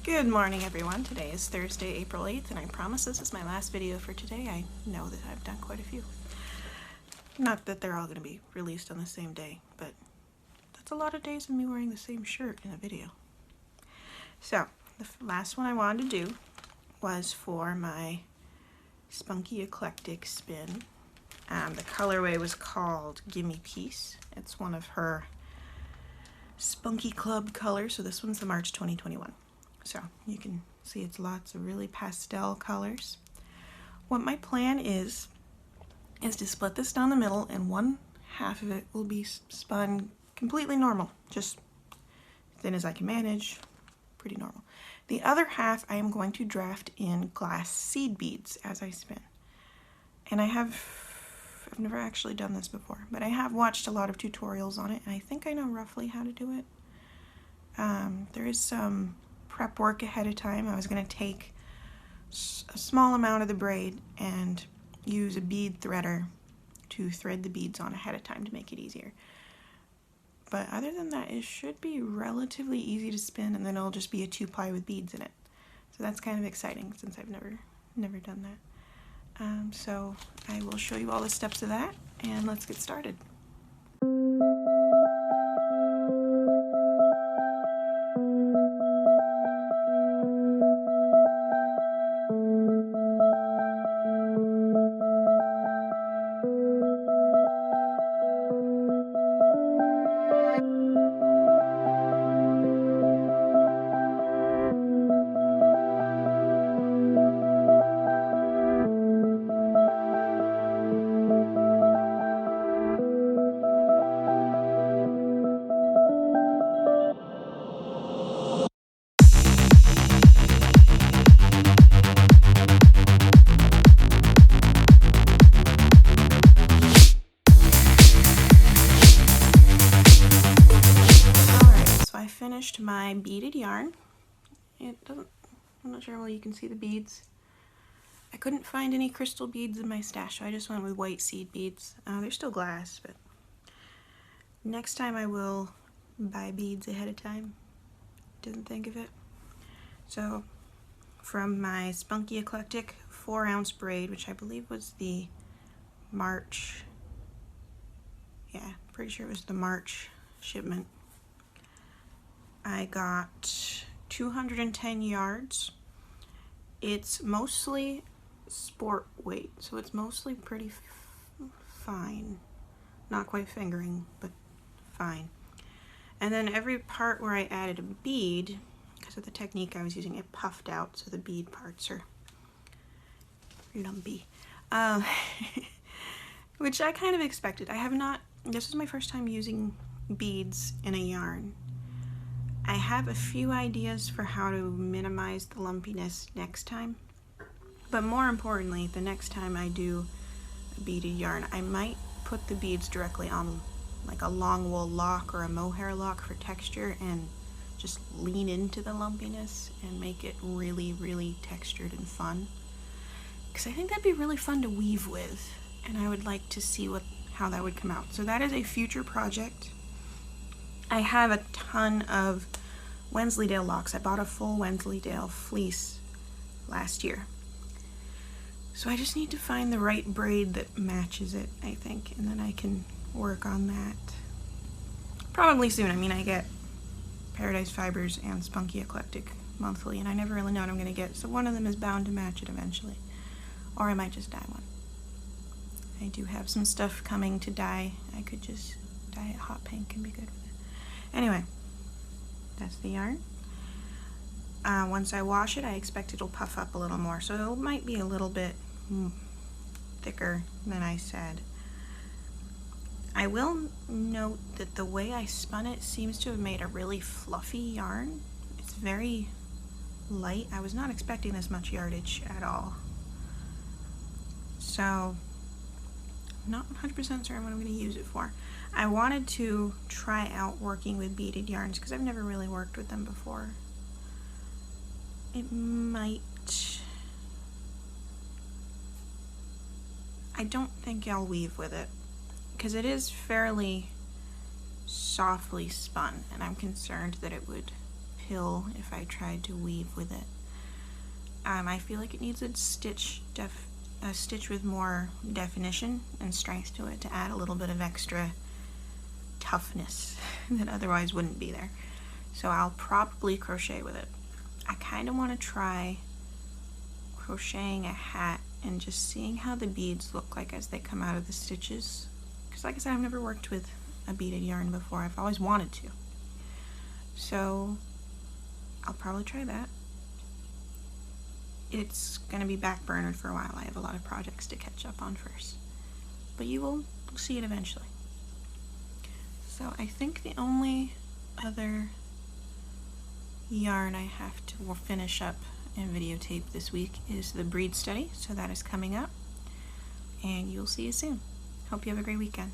Good morning, everyone. Today is Thursday, April 8th, and I promise this is my last video for today. I know that I've done quite a few. Not that they're all going to be released on the same day, but that's a lot of days of me wearing the same shirt in a video. So, the last one I wanted to do was for my Spunky Eclectic spin. The colorway was called Gimme Peace. It's one of her Spunky Club colors, so this one's the March 2021. So you can see it's lots of really pastel colors. What my plan is to split this down the middle, and one half of it will be spun completely normal, just thin as I can manage, pretty normal. The other half I am going to draft in glass seed beads as I spin. And I've never actually done this before, but I have watched a lot of tutorials on it, and I think I know roughly how to do it. There is some prep work ahead of time. I was going to take a small amount of the braid and use a bead threader to thread the beads on ahead of time to make it easier. But other than that, it should be relatively easy to spin, and then it'll just be a 2-ply with beads in it. So that's kind of exciting since I've never done that. So I will show you all the steps of that, and let's get started. Finished my beaded yarn. I'm not sure how you can see the beads. I couldn't find any crystal beads in my stash, so I just went with white seed beads. They're still glass, but next time I will buy beads ahead of time. Didn't think of it. So from my Spunky Eclectic 4-ounce braid, which I believe was the March, pretty sure it was the March shipment, I got 210 yards. It's mostly sport weight, so it's mostly pretty fine. Not quite fingering, but fine. And then every part where I added a bead, because of the technique I was using, it puffed out, so the bead parts are lumpy. Which I kind of expected. This is my first time using beads in a yarn. I have a few ideas for how to minimize the lumpiness next time, but more importantly, the next time I do a beaded yarn, I might put the beads directly on like a long wool lock or a mohair lock for texture and just lean into the lumpiness and make it really, really textured and fun. Because I think that'd be really fun to weave with, and I would like to see how that would come out. So that is a future project. I have a ton of Wensleydale locks. I bought a full Wensleydale fleece last year. So I just need to find the right braid that matches it, I think, and then I can work on that. Probably soon. I mean, I get Paradise Fibers and Spunky Eclectic monthly, and I never really know what I'm going to get, so one of them is bound to match it eventually. Or I might just dye one. I do have some stuff coming to dye. I could just dye it hot pink and be good with it. Anyway, that's the yarn. Once I wash it, I expect it'll puff up a little more, so it might be a little bit thicker than I said. I will note that the way I spun it seems to have made a really fluffy yarn. It's very light. I was not expecting this much yardage at all. So, I'm not 100% certain what I'm going to use it for. I wanted to try out working with beaded yarns because I've never really worked with them before. It might... I don't think I'll weave with it because it is fairly softly spun, and I'm concerned that it would uphill if I tried to weave with it. I feel like it needs a stitch with more definition and strength to it to add a little bit of extra toughness that otherwise wouldn't be there. So I'll probably crochet with it. I kind of want to try crocheting a hat and just seeing how the beads look like as they come out of the stitches. Because like I said, I've never worked with a beaded yarn before. I've always wanted to. So I'll probably try that. It's going to be backburnered for a while. I have a lot of projects to catch up on first. But you will see it eventually. So I think the only other yarn I have to finish up and videotape this week is the breed study. So that is coming up. And you'll see you soon. Hope you have a great weekend.